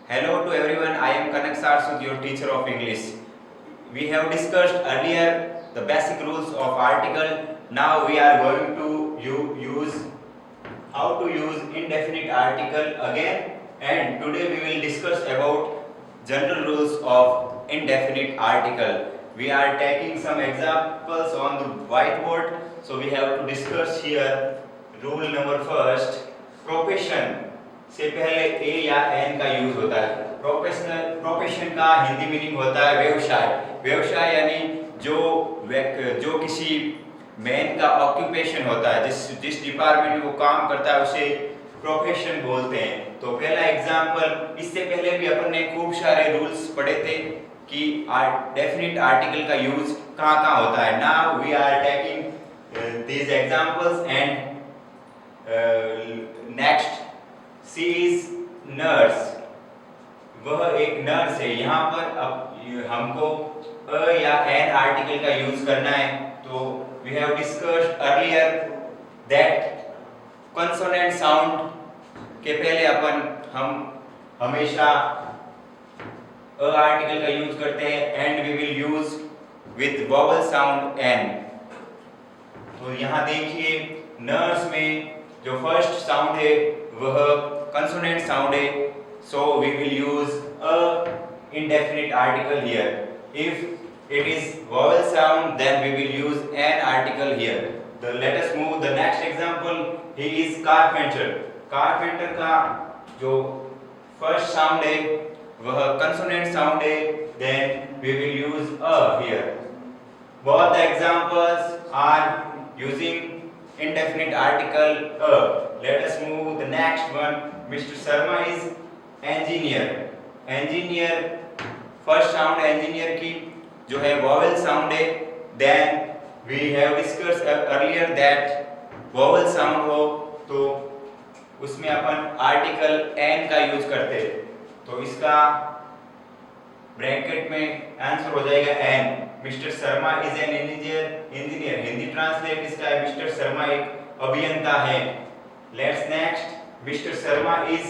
Hello to everyone, I am Kanak Sarsud, your teacher of English. We have discussed earlier the basic rules of article. Now we are going to use how to use indefinite article again, and today we will discuss about general rules of indefinite article. We are taking some examples on the whiteboard, so we have to discuss here rule number first. Profession से पहले ए या N का use होता है। Profession का Hindi meaning होता है व्यवसाय। व्यवसाय यानी जो किसी मैन का ऑक्यूपेशन होता है, जिस डिपार्टमेंट में वो काम करता है उसे प्रोफेशन बोलते हैं। तो पहला एग्जांपल, इससे पहले भी अपन ने खूब सारे रूल्स पढ़े थे कि डेफिनिट आर्टिकल का यूज कहाँ कहाँ होता है। Now we are taking these examples and next, she is nurse, वह एक नर्स है। यहाँ पर अब हमको अ या एन आर्टिकल का यूज करना है। तो we have discussed earlier that consonant sound के पहले हम हमेशा अ आर्टिकल का यूज करते हैं and we will use with vowel sound an. तो यहाँ देखिए नर्स में जो फर्स्ट साउंड है वह कंसोनेंट साउंड है, so we will use a indefinite article here. If it is vowel sound, then we will use an article here. Let us move the next example. He is carpenter. Carpenter का जो first sound है वह consonant sound है, then we will use a here. Both the examples are using indefinite article a. Let us move the next one. Mr. Sharma is engineer. Engineer, first sound engineer की जो है vowel sound है। Then we have discussed earlier that vowel sound हो तो उसमें अपन article n का use करते हैं। तो इसका ब्रैकेट में आंसर हो जाएगा n। Mr Sharma is an engineer. Hindi translate इसका है मिस्टर शर्मा एक अभियंता है। Let's next, Mr Sharma is,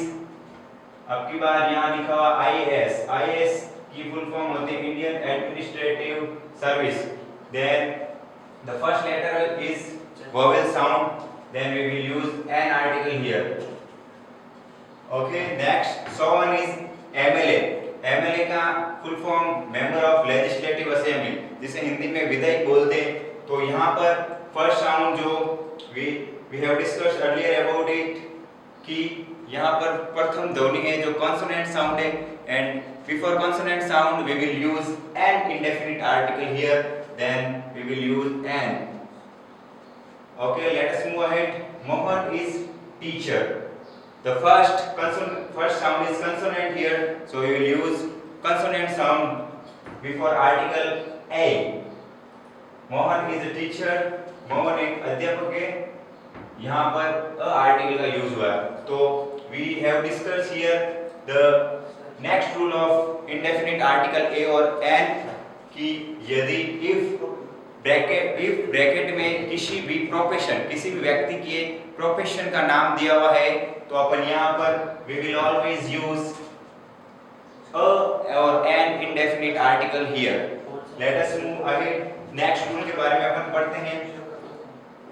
अब की बार यहाँ लिखा हुआ आईएएस। आईएएस की फुल फॉर्म होती है Indian administrative service. Then the first letter is vowel sound, then we will use an article here. Okay, next, Sovan is MLA. MLA का full form member of legislative assembly, जिसे हिंदी में विधायक बोलते हैं। तो यहाँ पर फर्स्ट साउंड जो we have discussed earlier about it कि यहाँ पर प्रथम ध्वनि है जो कॉन्सोनेंट साउंड है, and before consonant sound we will use an indefinite article here, then we will use an. Okay, let us move ahead. Mohan is teacher. The first sound is consonant here, so we will use consonant sound before article a. Mohan is a teacher. Mohan एक अध्यापक है। यहाँ पर a article का use हुआ। तो we have discussed here the next rule of indefinite article a और n कि यदि if ब्रैकेट में किसी भी प्रोफेशन, किसी भी व्यक्ति के प्रोफेशन का नाम दिया हुआ है तो अपन यहाँ पर we will always use a और an indefinite article here. Let us move ahead. Next rule के बारे में अपन पढ़ते हैं।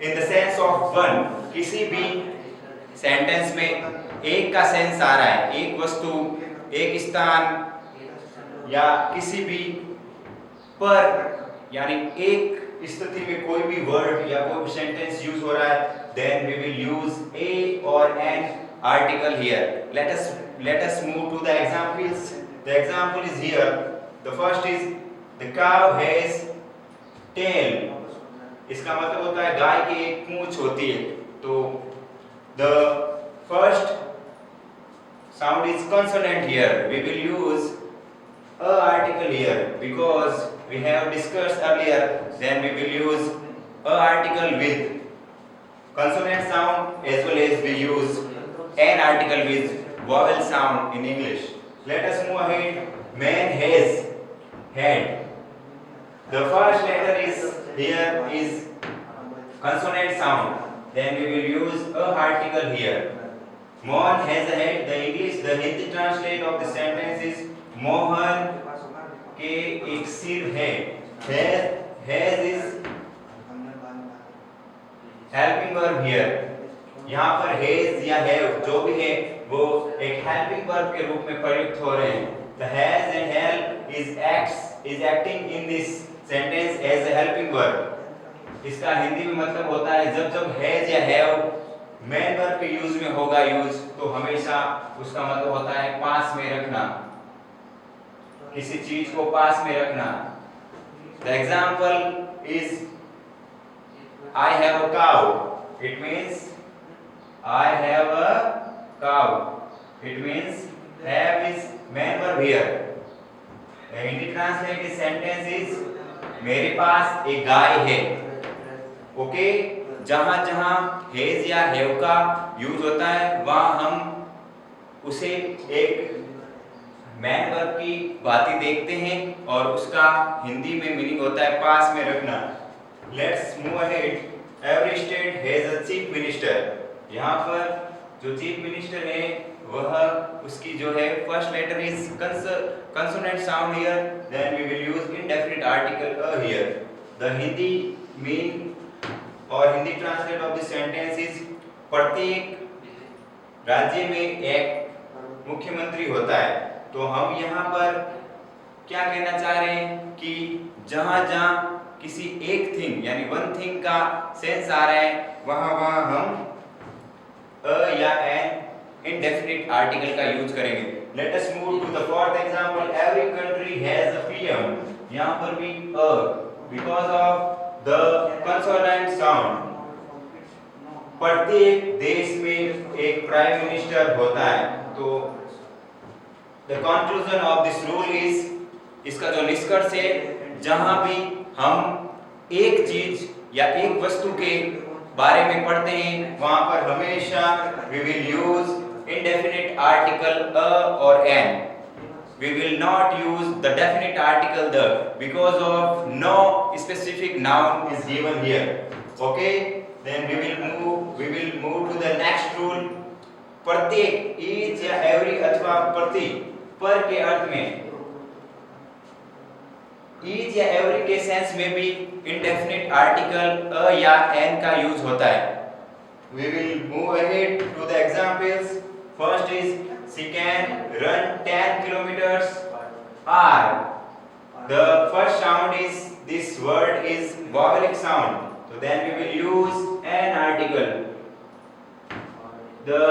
In the sense of one, किसी भी सेंटेंस में एक का सेंस आ रहा है, एक वस्तु, एक स्थान या किसी भी पर, यानी एक स्थिति में कोई भी वर्ड या कोई भी सेंटेंस यूज हो रहा है, then we will use a or an article here. Let us move to the examples. The example is here. The first is the cow has tail. इसका मतलब होता है गाय की एक पूंछ होती है। तो the first sound is consonant here. We will use a article here because we have discussed earlier, then we will use a article with consonant sound as well as we use an article with vowel sound in English. Let us move ahead. Man has had. The first letter is here is consonant sound, then we will use a article here. Mohan has a head. The Hindi translate of the sentence is Mohan के एक सिर है. Has is helping verb here. यहाँ पर has या have जो भी है वो एक helping verb के रूप में प्रयुक्त हो रहे हैं. The has and help is acting in this sentence as a helping verb. इसका हिंदी में मतलब होता है जब हैज या हैव मेन वर्ब के यूज में होगा यूज तो हमेशा उसका मतलब होता है पास में रखना, किसी चीज को पास में रखना. The example is I have a cow. It means I have a cow. It means have is main verb here. The Hindi translated sentence is मेरे पास एक गाय है. ओके जहां जहां हैज या हैव का यूज होता है वहां हम उसे एक मैन वर्ब की बातें देखते हैं और उसका हिंदी में मीनिंग होता है पास में रखना. Let's move ahead. Every state has a chief minister. यहाँ पर जो चीफ मिनिस्टर है वह उसकी जो है first letter is consonant sound here. Then we will use indefinite article a here. The Hindi mean or Hindi translate of this sentence is प्रत्येक राज्य में एक मुख्यमंत्री होता है. तो हम यहाँ पर क्या कहना चाह रहे हैं कि जहां जहां किसी एक थिंग यानी वन थिंग का सेंस आ रहा है वहां हम अ या एन इंडेफिनिट आर्टिकल का यूज करेंगे. Let us move to the fourth example. Every country has a PM. यहाँ पर भी a because of the consonant sound. प्रत्येक देश में एक प्राइम मिनिस्टर होता है. तो the conclusion of this rule is, इसका जो निष्कर्ष है जहां भी हम एक चीज या एक वस्तु के बारे में पढ़ते हैं वहां पर हमेशा we will use indefinite article a और an. We will not use the definite article the because of no specific noun is given here. Okay, then we will move to the next rule. प्रत्येक each या every अथवा प्रति पर के अर्थ में each या every के सेंस में भी indefinite article a या n का यूज होता है. We will move ahead to the examples. First is she can run 10 kilometers hour. The first sound is, this word is vowelic sound. So then we will use an article. The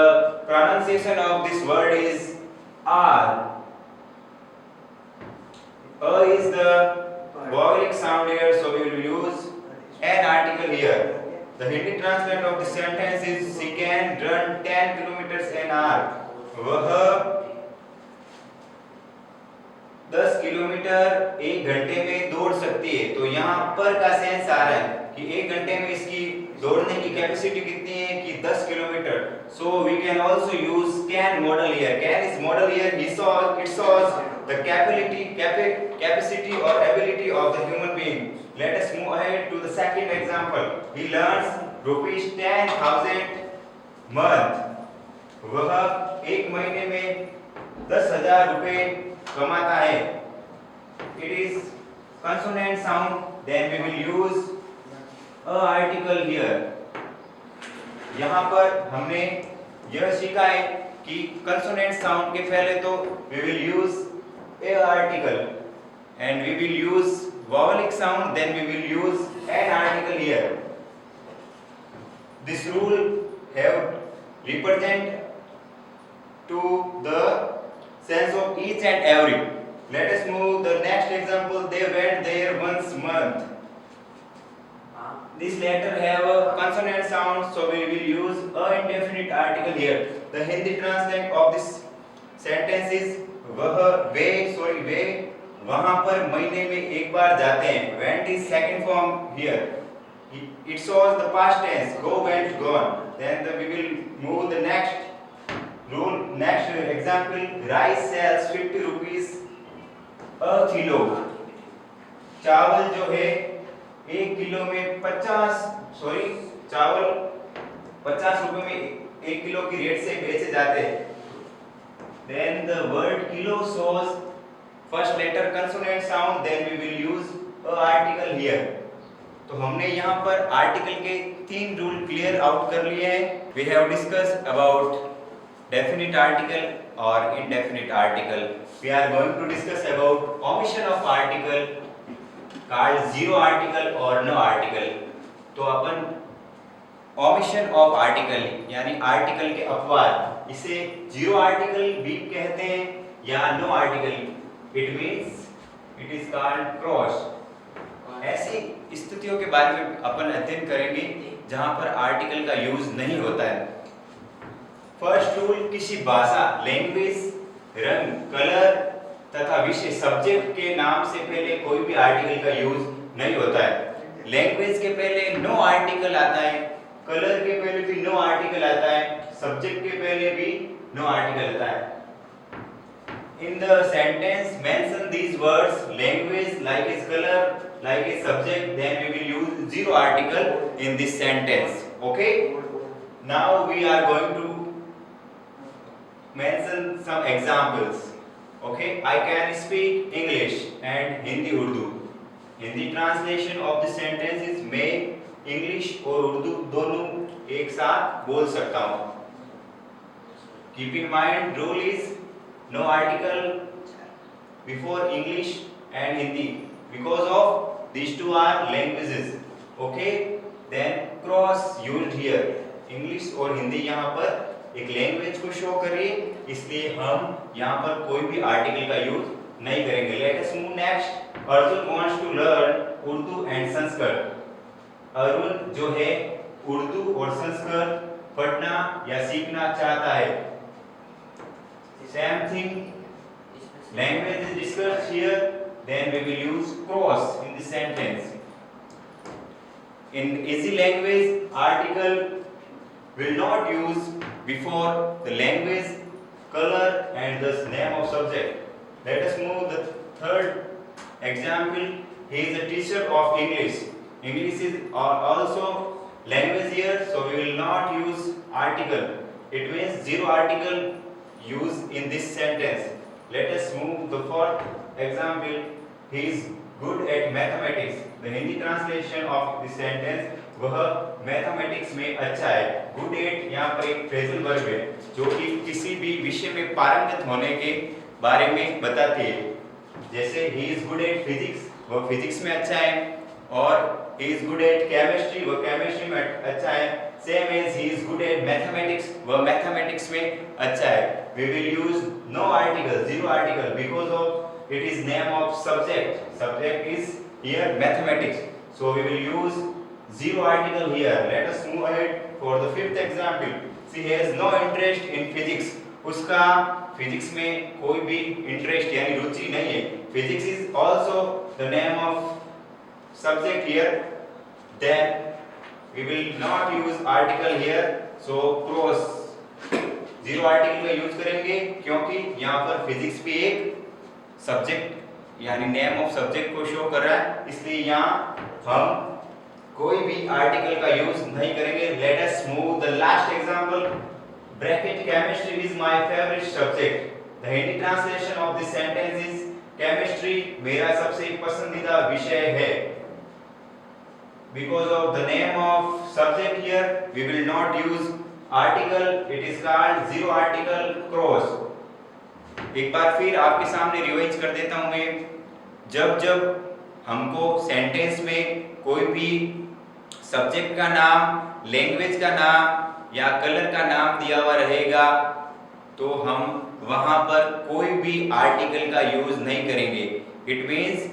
pronunciation of this word is R. A is the vowelic sound here, so we will use an article here. The Hindi translation of the sentence is she can run 10 kilometers an hour. वह 10 kilometre एक घंटे में दौड़ सकती है. तो यहाँ पर का सेंस आ रहा है कि एक घंटे में इसकी दौड़ने की कैपेसिटी कितनी है कि 10 kilometre. So we can also use can modal here. Can is modal here. It shows the capacity और ability of the human being. Let us move ahead to the second example. He earns rupees 10,000 month. वह एक महीने में 10,000 रुपए कमाता है. It is consonant sound. Then we will use a article here. यहाँ पर हमने यह सीखा है कि consonant sound के पहले तो we will use a article and we will use vowelic sound, then we will use an article here. This rule have represent to the sense of each and every. Let us move the next example. They went there once month. This letter have a consonant sound, so we will use a indefinite article here. The Hindi translation of this sentence is वे वहां पर महीने में एक बार जाते हैं. went is second form here. It shows the past tense. Go, went, gone. Then we will move the next rule. Next example. Rice sells 50 rupees a kilo. चावल जो है एक किलो में 50 रुपए में 1 किलो की रेट से बेचे जाते हैं। Then the word kilo shows first letter consonant sound, then we will use a article here. तो हमने यहाँ पर आर्टिकल के 3 रूल क्लियर आउट कर लिए हैं। We have discussed about definite article or indefinite article. We are going to discuss about omission of article called zero article or no article. तो अपन omission of article यानी article के अपवाद, इसे zero article भी कहते हैं या no article, it means it is called cross. ऐसी स्थितियों के बारे में अपन अध्ययन करेंगे जहां पर आर्टिकल का यूज नहीं होता है। फर्स्ट रूल, किसी भाषा, लैंग्वेज, रंग, कलर तथा विषय, सब्जेक्ट के नाम से पहले कोई भी आर्टिकल का यूज नहीं होता है। लैंग्वेज के पहले नो आर्टिकल आता है, कलर के पहले भी नो आर्टिकल आता है, सब्जेक्ट के पहले भी नो आर्टिकल आता है। In the sentence mention these words, language like its color, like its subject, then we will use zero article in this sentence. Okay? Now we are going to mention some examples. Okay? I can speak English and Hindi Urdu. Hindi translation of the sentence is मैं English और उर्दू दोनों एक साथ बोल सकता हूँ। Keep in mind, rule is no article before English and Hindi because of these two are languages. Okay? Then cross used here. English और हिंदी यहाँ पर एक लैंग्वेज को शो कर रही है, इसलिए हम यहाँ पर कोई भी आर्टिकल का यूज नहीं करेंगे। Let us move next. Arjun wants to learn Urdu and Sanskrit. Arun जो है उर्दू और संस्कृत पढ़ना या सीखना चाहता है। Same thing, language is discussed here, then we will use cross in the sentence. In easy language, article will not use before the language, color and the name of subject. Let us move the third example. He is a teacher of English. English is also language here, so we will not use article. It means zero article used in this sentence. Let us move the fourth example. He is good at mathematics. The Hindi translation of this sentence, वह mathematics में अच्छा है। Good at यहाँ पर एक phrasal verb है जो कि किसी भी विषय में पारंगत होने के बारे में बताती है। जैसे he is good at physics, वह फिजिक्स में अच्छा है, और he is good at chemistry, वह केमिस्ट्री में अच्छा है। Same as he is good at mathematics, वह मैथमेटिक्स में अच्छा है। We will use no article, zero article, because of it is name of subject. Subject is here mathematics, so we will use zero article here. Let us move ahead for the fifth example. She has no interest in physics. उसका physics में कोई भी interest यानी रुचि नहीं है। Physics is also the name of subject here. Then we will not use article here, so cross zero article का use करेंगे क्योंकि यहाँ पर फिजिक्स भी एक सब्जेक्ट यानी नेम ऑफ सब्जेक्ट को शो कर रहा है, इसलिए यहाँ हम कोई भी आर्टिकल का यूज नहीं करेंगे। Let us move the last example. Bracket chemistry is my favourite subject. The Hindi translation of this sentence is chemistry मेरा सबसे पसंदीदा विषय है। Because of the name of subject here, we will not use article. It is called zero article cross. एक बार फिर आपके सामने revise कर देता हूँ मैं। जब जब हमको सेंटेंस में कोई भी सब्जेक्ट का नाम, लैंग्वेज का नाम या कलर का नाम दिया हुआ रहेगा तो हम वहां पर कोई भी आर्टिकल का यूज नहीं करेंगे। इट मीन्स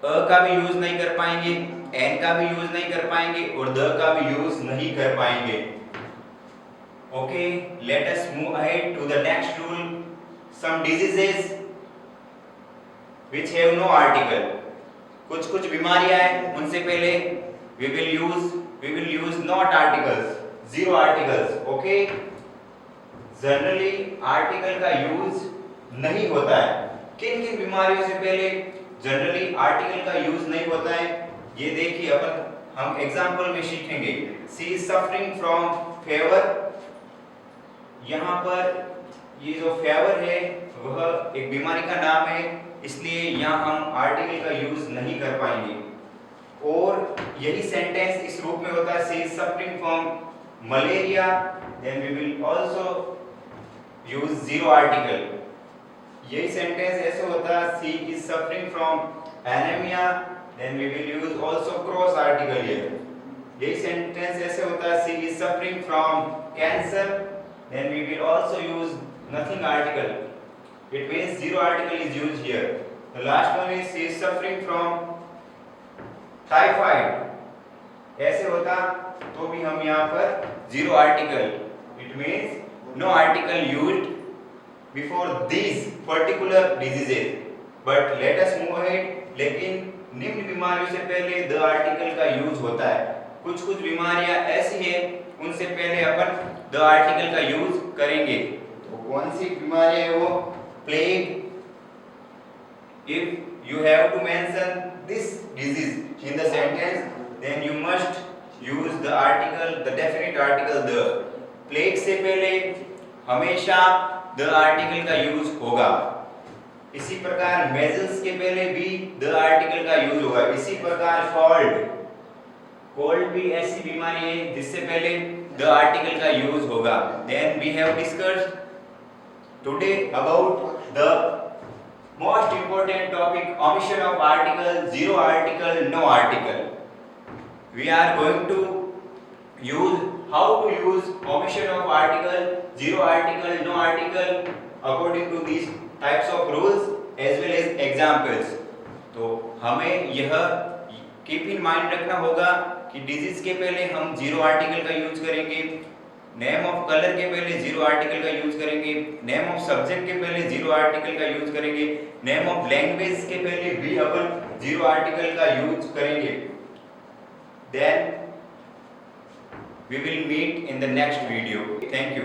अ का भी यूज नहीं कर पाएंगे, एन का भी यूज नहीं कर पाएंगे और द का भी यूज नहीं कर पाएंगे। Okay, let us move ahead to the next rule. Some diseases which have no article. कुछ कुछ बीमारियां हैं, उनसे पहले we will use not articles, zero articles. Okay, generally article का यूज नहीं होता है। किन किन बीमारियों से पहले जनरली आर्टिकल का यूज नहीं होता है, ये देखिए अपन हम एग्जांपल में सीखेंगे। सी इज सफरिंग फ्रॉम fever, यहाँ पर ये जो फीवर है वह एक बीमारी का नाम है, इसलिए यहाँ हम आर्टिकल का यूज नहीं कर पाएंगे। और यही सेंटेंस इस रूप में होता है, she is suffering from malaria, then we will also use zero article. यही सेंटेंस ऐसे होता है, she is suffering from anaemia, then we will use also cross article here. यही सेंटेंस ऐसे होता है, she is suffering from cancer, then we will also use nothing article. It means zero article is used here. The last one is she is suffering from typhoid. ऐसे होता तो भी हम यहाँ पर zero article. It means no article used before these particular diseases. But let us move ahead. लेकिन निम्न बीमारियों से पहले the article का यूज होता है। कुछ बीमारियां ऐसी हैं उनसे पहले अपन द आर्टिकल का यूज करेंगे। तो कौन सी बीमारी है वो? Plague. If you have to mention this disease in the sentence, then you must use the article, the definite article the. Plague से पहले हमेशा द आर्टिकल का यूज होगा। इसी प्रकार मेजल्स के पहले भी द आर्टिकल का यूज होगा। इसी प्रकार कोल्ड भी ऐसी बीमारी है जिससे पहले द आर्टिकल का यूज होगा। Then we have discussed today about the most important topic, omission of article, zero article, no article. We are going to use how to use omission of article, zero article, no article according to these types of rules as well as examples. तो हमें यह keep in mind रखना होगा कि disease के पहले हम zero article का यूज करेंगे, नेम ऑफ कलर के पहले जीरो आर्टिकल का यूज करेंगे, नेम ऑफ सब्जेक्ट के पहले जीरो आर्टिकल का यूज करेंगे, नेम ऑफ लैंग्वेज के पहले भी अपन जीरो आर्टिकल का यूज करेंगे। Then we will meet in the next video. Thank you.